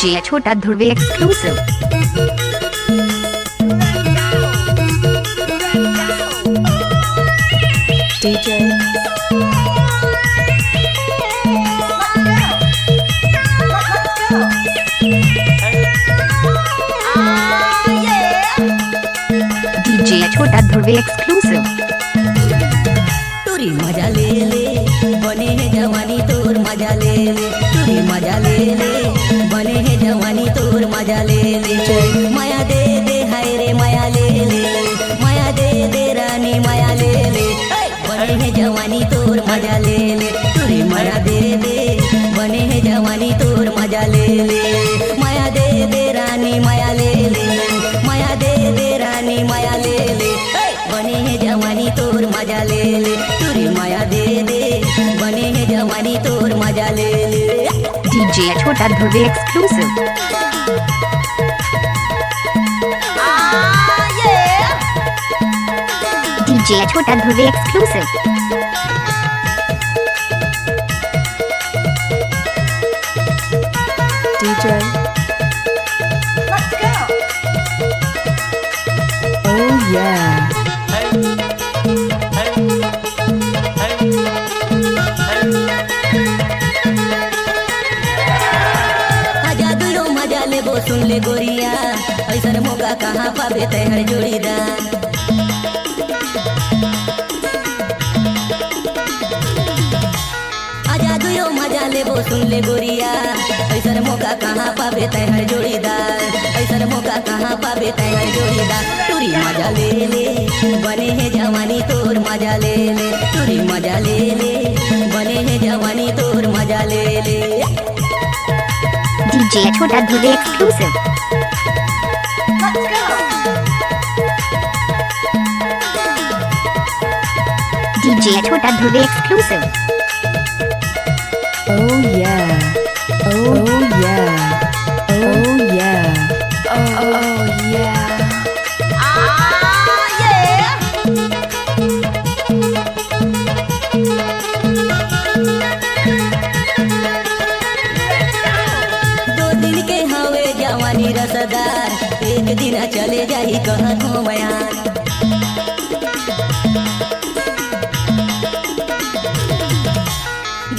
DJ छोटा ध्रुव exclusive. DJ DJ छोटा ध्रुव exclusive. तुरी मजा ले ले बने है जवानी तोर मजा ले ले तुरी मजा ले ले बने है जवानी तोर मजा ले ले माया दे दे हाय रे माया ले ले माया दे दे रानी माया ले ले बने है जवानी तोर मजा ले ले तुरी माया दे दे बने है जवानी तोर मजा ले ले माया दे दे रानी माया ले ले माया दे दे रानी माया ले ले बने है जवानी तोर मजा ले ले तुरी माया दे दे बने है जवानी तोर मजा ले ले डीजे छोटा ध्रुव एक्सक्लूसिव। डीजे छोटा ध्रुव एक्सक्लूसिव। DJ Oh yeah जादू मजा ले वो सुन ले गोरिया ऐसा मौका कहाँ पावे तैहर जोड़ीदार जादू मजा ले वो सुन ले गोरिया ऐसा मौका कहाँ पावे तैहर जोड़ीदार ऐसा मौका कहाँ पावे तैहर जोड़ीदार तुरी मजा ले ले बने है जवानी तोर मजा ले ले तुरी मजा ले ले बने है जवानी तोर मजा ले ले डीजे छोटा ध्रुव एक्सक्लूसिव। डीजे छोटा ध्रुव exclusive. Oh yeah Oh yeah Oh yeah Oh yeah दो दिन के हवे जवानी रसदार एक दिन चले जाही कहाँ हो बयान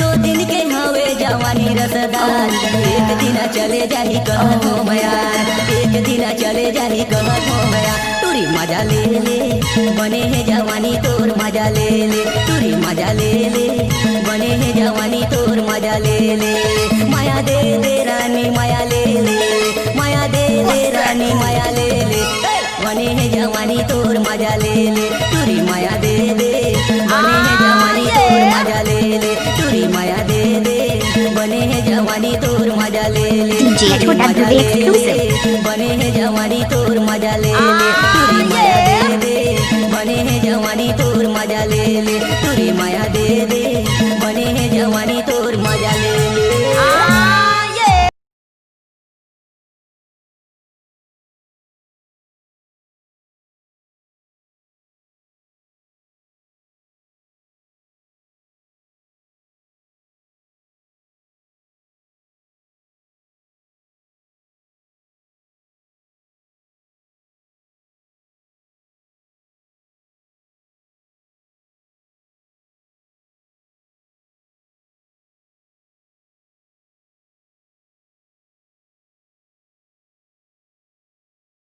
दो दिन के हवे जवानी रसदार एक दिन चले जाही कहाँ हो बयान एक दिन चले जाही कहाँ हो बयान तुरी मजा ले ले बने है जवानी तोर मजा ले ले तुरी मजा ले ले बने है जवानी तोर मजा ले ले माया दे दे रानी माया ले ले माया दे दे रानी माया ले ले बने है जवानी तोर मजा ले ले तुरी माया दे दे बने है जवानी तोर मजा ले ले तुरी माया दे दे बने है जवानी तोर मजा ले ले डीजे छोटा ध्रुव एक्सक्लूसिव।